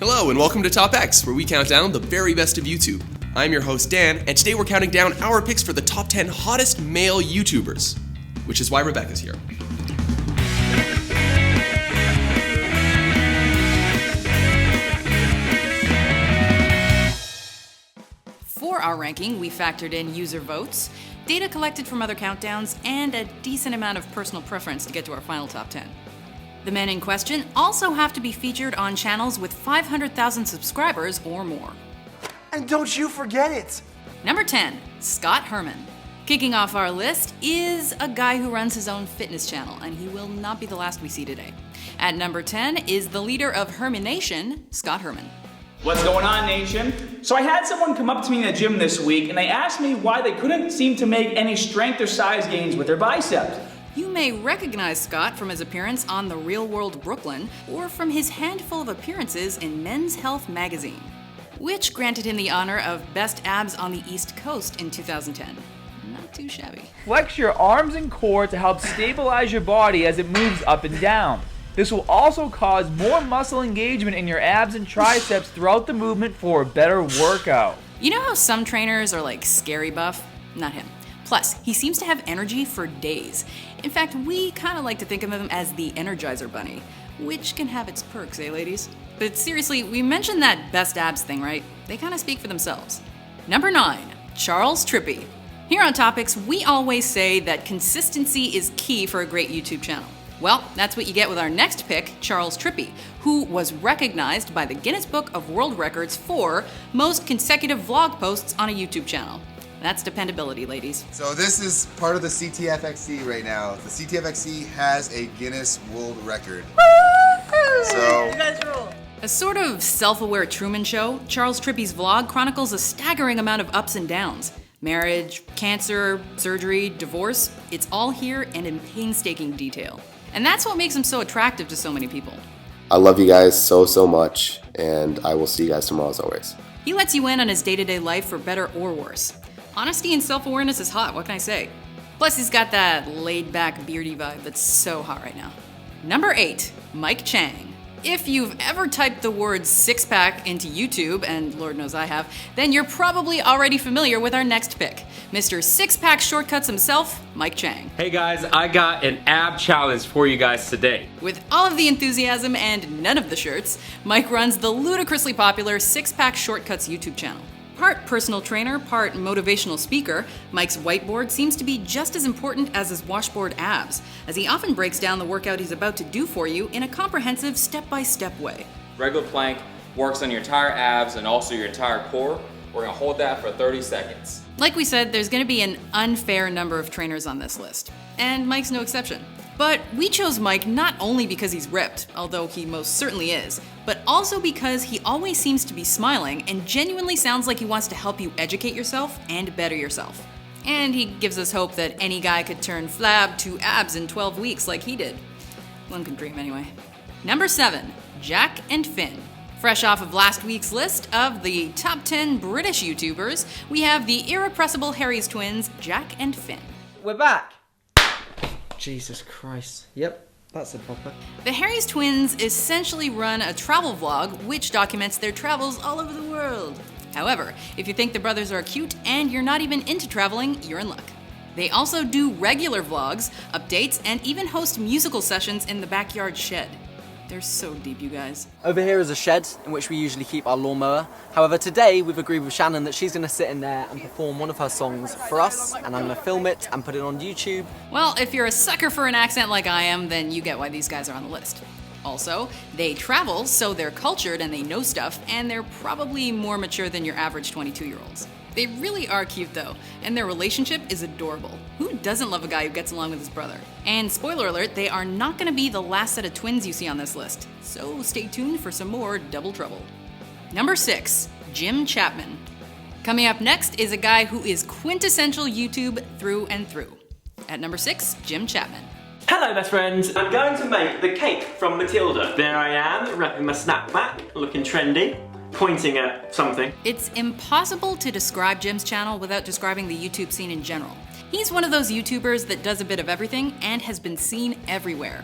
Hello and welcome to TopX, where we count down the very best of YouTube. I'm your host Dan, and today we're counting down our picks for the top 10 hottest male YouTubers, which is why Rebecca's here. For our ranking, we factored in user votes, data collected from other countdowns, and a decent amount of personal preference to get to our final top 10. The men in question also have to be featured on channels with 500,000 subscribers or more. And don't you forget it! Number 10, Scott Herman. Kicking off our list is a guy who runs his own fitness channel, and he will not be the last we see today. At number 10 is the leader of Herman Nation, Scott Herman. What's going on, Nation? So I had someone come up to me in the gym this week, and they asked me why they couldn't seem to make any strength or size gains with their biceps. You may recognize Scott from his appearance on The Real World Brooklyn, or from his handful of appearances in Men's Health magazine, which granted him the honor of Best Abs on the East Coast in 2010. Not too shabby. Flex your arms and core to help stabilize your body as it moves up and down. This will also cause more muscle engagement in your abs and triceps throughout the movement for a better workout. You know how some trainers are like scary buff? Not him. Plus, he seems to have energy for days. In fact, we kind of like to think of him as the Energizer Bunny, which can have its perks, eh, ladies? But seriously, we mentioned that best abs thing, right? They kind of speak for themselves. Number 9, Charles Trippy. Here on TopX, we always say that consistency is key for a great YouTube channel. Well, that's what you get with our next pick, Charles Trippy, who was recognized by the Guinness Book of World Records for most consecutive vlog posts on a YouTube channel. That's dependability, ladies. So this is part of the CTFXC right now. The CTFXC has a Guinness World Record. So, you guys rule. A sort of self-aware Truman Show, Charles Trippy's vlog chronicles a staggering amount of ups and downs. Marriage, cancer, surgery, divorce, it's all here and in painstaking detail. And that's what makes him so attractive to so many people. I love you guys so much, and I will see you guys tomorrow as always. He lets you in on his day-to-day life for better or worse. Honesty and self-awareness is hot, what can I say? Plus, he's got that laid-back, beardy vibe that's so hot right now. Number 8, Mike Chang. If you've ever typed the word six-pack into YouTube, and Lord knows I have, then you're probably already familiar with our next pick. Mr. Six-Pack Shortcuts himself, Mike Chang. Hey guys, I got an ab challenge for you guys today. With all of the enthusiasm and none of the shirts, Mike runs the ludicrously popular Six-Pack Shortcuts YouTube channel. Part personal trainer, part motivational speaker, Mike's whiteboard seems to be just as important as his washboard abs, as he often breaks down the workout he's about to do for you in a comprehensive step-by-step way. Regular plank works on your entire abs and also your entire core. We're gonna hold that for 30 seconds. Like we said, there's gonna be an unfair number of trainers on this list, and Mike's no exception. But we chose Mike not only because he's ripped, although he most certainly is, but also because he always seems to be smiling and genuinely sounds like he wants to help you educate yourself and better yourself. And he gives us hope that any guy could turn flab to abs in 12 weeks like he did. One can dream anyway. Number 7, Jack and Finn. Fresh off of last week's list of the top 10 British YouTubers, we have the irrepressible Harry's twins, Jack and Finn. We're back. Jesus Christ. Yep, that's it proper. The Harry's twins essentially run a travel vlog which documents their travels all over the world. However, if you think the brothers are cute and you're not even into traveling, you're in luck. They also do regular vlogs, updates, and even host musical sessions in the backyard shed. They're so deep, you guys. Over here is a shed in which we usually keep our lawnmower. However, today we've agreed with Shannon that she's going to sit in there and perform one of her songs for us, and I'm going to film it and put it on YouTube. Well, if you're a sucker for an accent like I am, then you get why these guys are on the list. Also, they travel, so they're cultured and they know stuff, and they're probably more mature than your average 22-year-olds. They really are cute though, and their relationship is adorable. Who doesn't love a guy who gets along with his brother? And spoiler alert, they are not gonna be the last set of twins you see on this list, so stay tuned for some more double trouble. Number 6, Jim Chapman. Coming up next is a guy who is quintessential YouTube through and through. At number 6, Jim Chapman. Hello best friends, I'm going to make the cake from Matilda. There I am, wrapping my snapback, looking trendy, pointing at something. It's impossible to describe Jim's channel without describing the YouTube scene in general. He's one of those YouTubers that does a bit of everything and has been seen everywhere.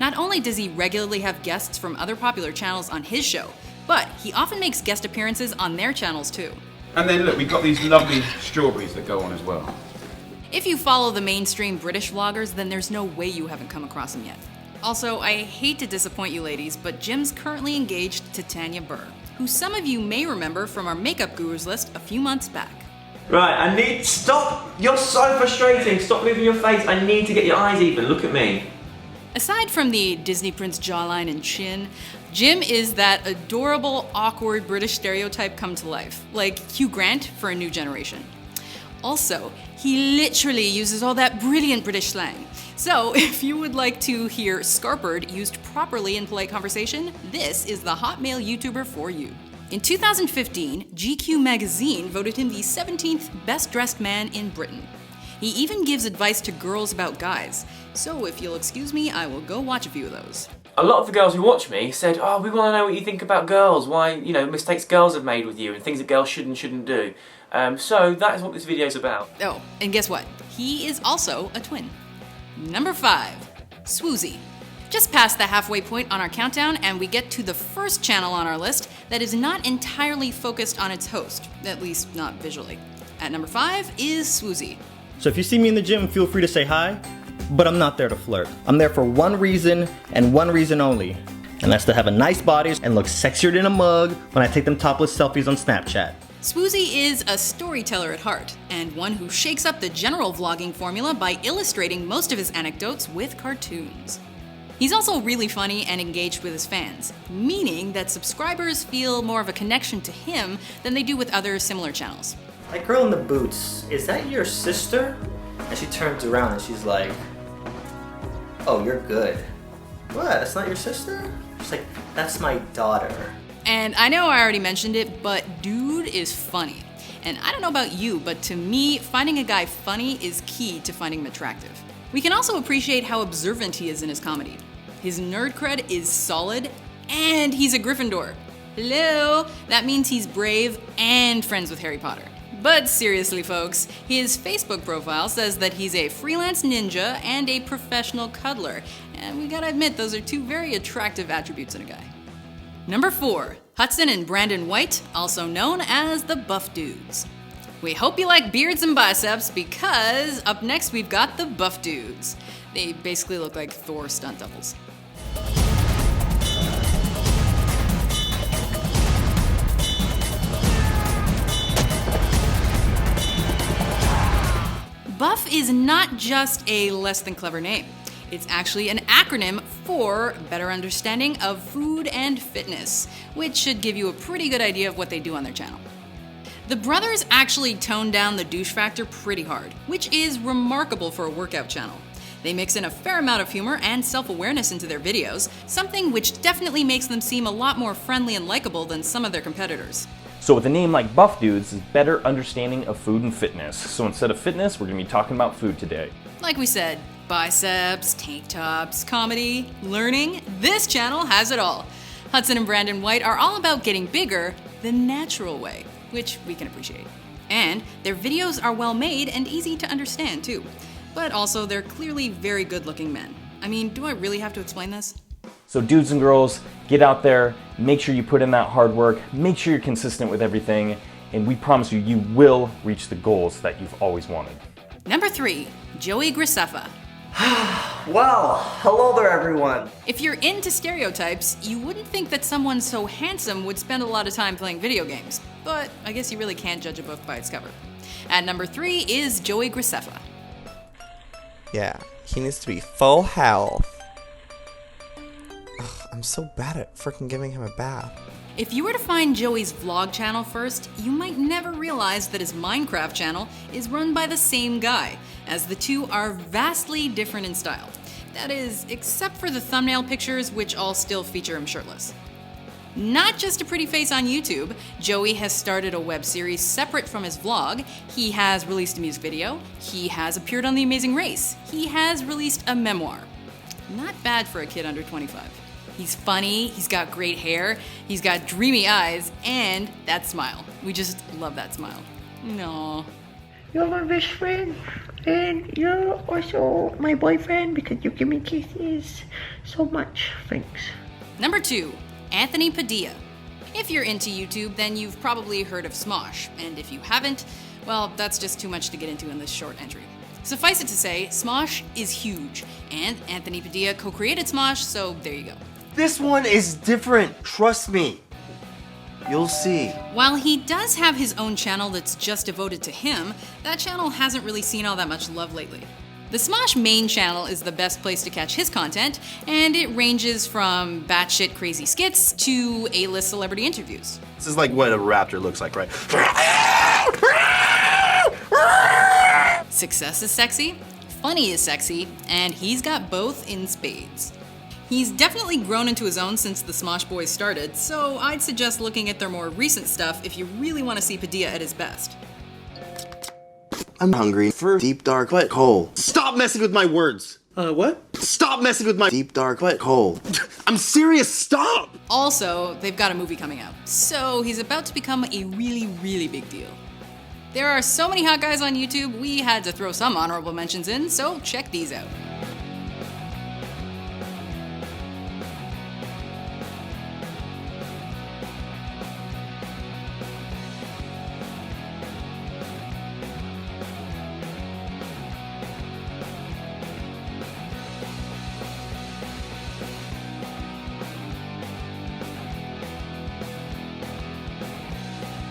Not only does he regularly have guests from other popular channels on his show, But he often makes guest appearances on their channels too. And then look, we've got these lovely strawberries that go on as well. If you follow the mainstream British vloggers, then there's no way you haven't come across him yet. Also, I hate to disappoint you ladies, but Jim's currently engaged to Tanya Burr, who some of you may remember from our makeup gurus list a few months back. Right, stop! You're so frustrating. Stop moving your face. I need to get your eyes even. Look at me. Aside from the Disney Prince jawline and chin, Jim is that adorable, awkward British stereotype come to life, like Hugh Grant for a new generation. Also, he literally uses all that brilliant British slang. So, if you would like to hear scarpered used properly in polite conversation, this is the hot male YouTuber for you. In 2015, GQ magazine voted him the 17th best dressed man in Britain. He even gives advice to girls about guys. So if you'll excuse me, I will go watch a few of those. A lot of the girls who watch me said, oh, we want to know what you think about girls, why, mistakes girls have made with you and things that girls should and shouldn't do. So that is what this video is about. Oh, and guess what? He is also a twin. Number 5, Swoozie. Just past the halfway point on our countdown, and we get to the first channel on our list that is not entirely focused on its host, at least not visually. At number 5 is Swoozie. So if you see me in the gym, feel free to say hi, but I'm not there to flirt. I'm there for one reason and one reason only, and that's to have a nice body and look sexier than a mug when I take them topless selfies on Snapchat. Swoozie is a storyteller at heart, and one who shakes up the general vlogging formula by illustrating most of his anecdotes with cartoons. He's also really funny and engaged with his fans, meaning that subscribers feel more of a connection to him than they do with other similar channels. That girl in the boots, is that your sister? And she turns around and she's like, oh, you're good. What, that's not your sister? She's like, that's my daughter. And I know I already mentioned it, but dude is funny. And I don't know about you, but to me, finding a guy funny is key to finding him attractive. We can also appreciate how observant he is in his comedy. His nerd cred is solid, and he's a Gryffindor. Hello? That means he's brave and friends with Harry Potter. But seriously, folks, his Facebook profile says that he's a freelance ninja and a professional cuddler, and we gotta admit, those are two very attractive attributes in a guy. Number 4, Hudson and Brandon White, also known as the Buff Dudes. We hope you like beards and biceps, because up next we've got the Buff Dudes. They basically look like Thor stunt doubles. Buff is not just a less than clever name. It's actually an acronym for Better Understanding of Food and Fitness, which should give you a pretty good idea of what they do on their channel. The brothers actually tone down the douche factor pretty hard, which is remarkable for a workout channel. They mix in a fair amount of humor and self-awareness into their videos, something which definitely makes them seem a lot more friendly and likable than some of their competitors. So with a name like Buff Dudes, is better understanding of food and fitness. So instead of fitness, we're gonna be talking about food today. Like we said, biceps, tank tops, comedy, learning, this channel has it all. Hudson and Brandon White are all about getting bigger the natural way, which we can appreciate. And their videos are well made and easy to understand too. But also they're clearly very good looking men. I mean, do I really have to explain this? So dudes and girls, get out there, make sure you put in that hard work, make sure you're consistent with everything, and we promise you, you will reach the goals that you've always wanted. Number 3, Joey Graceffa. Well, hello there everyone. If you're into stereotypes, you wouldn't think that someone so handsome would spend a lot of time playing video games, but I guess you really can't judge a book by its cover. At number 3 is Joey Graceffa. Yeah, he needs to be full health. Ugh, I'm so bad at freaking giving him a bath. If you were to find Joey's vlog channel first, you might never realize that his Minecraft channel is run by the same guy, as the two are vastly different in style. That is, except for the thumbnail pictures, which all still feature him shirtless. Not just a pretty face on YouTube, Joey has started a web series separate from his vlog, he has released a music video, he has appeared on The Amazing Race, he has released a memoir. Not bad for a kid under 25. He's funny, he's got great hair, he's got dreamy eyes, and that smile. We just love that smile. No. You're my best friend, and you're also my boyfriend because you give me kisses so much. Thanks. Number 2, Anthony Padilla. If you're into YouTube, then you've probably heard of Smosh, and if you haven't, well, that's just too much to get into in this short entry. Suffice it to say, Smosh is huge, and Anthony Padilla co-created Smosh, so there you go. This one is different, trust me. You'll see. While he does have his own channel that's just devoted to him, that channel hasn't really seen all that much love lately. The Smosh main channel is the best place to catch his content, and it ranges from batshit crazy skits to A-list celebrity interviews. This is like what a raptor looks like, right? Success is sexy, funny is sexy, and he's got both in spades. He's definitely grown into his own since the Smosh Boys started, so I'd suggest looking at their more recent stuff if you really want to see Padilla at his best. I'm hungry for deep, dark, but cold. Stop messing with my words. What? Stop messing with my deep, dark, but cold. I'm serious, stop! Also, they've got a movie coming out, so he's about to become a really, really big deal. There are so many hot guys on YouTube, we had to throw some honorable mentions in, so check these out.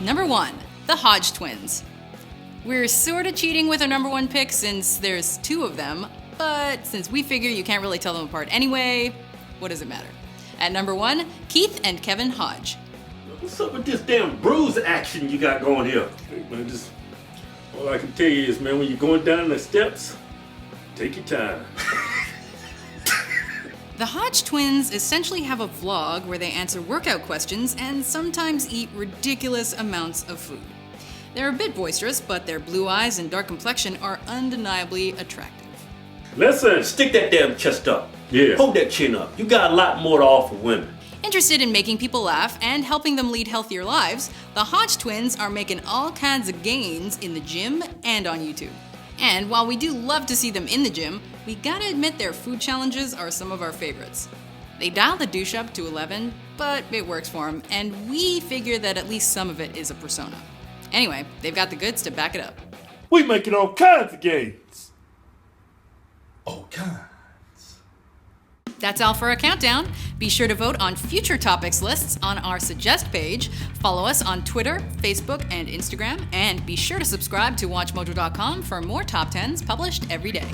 Number 1, the Hodge twins. We're sorta cheating with our number 1 pick since there's 2 of them, but since we figure you can't really tell them apart anyway, what does it matter? At number 1, Keith and Kevin Hodge. What's up with this damn bruise action you got going here? Hey, man, just all I can tell you is, man, when you're going down the steps, take your time. The Hodge twins essentially have a vlog where they answer workout questions and sometimes eat ridiculous amounts of food. They're a bit boisterous, but their blue eyes and dark complexion are undeniably attractive. Listen, stick that damn chest up. Yeah. Hold that chin up. You got a lot more to offer women. Interested in making people laugh and helping them lead healthier lives, the Hodge twins are making all kinds of gains in the gym and on YouTube. And while we do love to see them in the gym, we gotta admit their food challenges are some of our favorites. They dial the douche up to 11, but it works for them, and we figure that at least some of it is a persona. Anyway, they've got the goods to back it up. We making all kinds of gains. All kinds. That's all for our countdown. Be sure to vote on future TopX lists on our Suggest page. Follow us on Twitter, Facebook, and Instagram. And be sure to subscribe to WatchMojo.com for more top 10s published every day.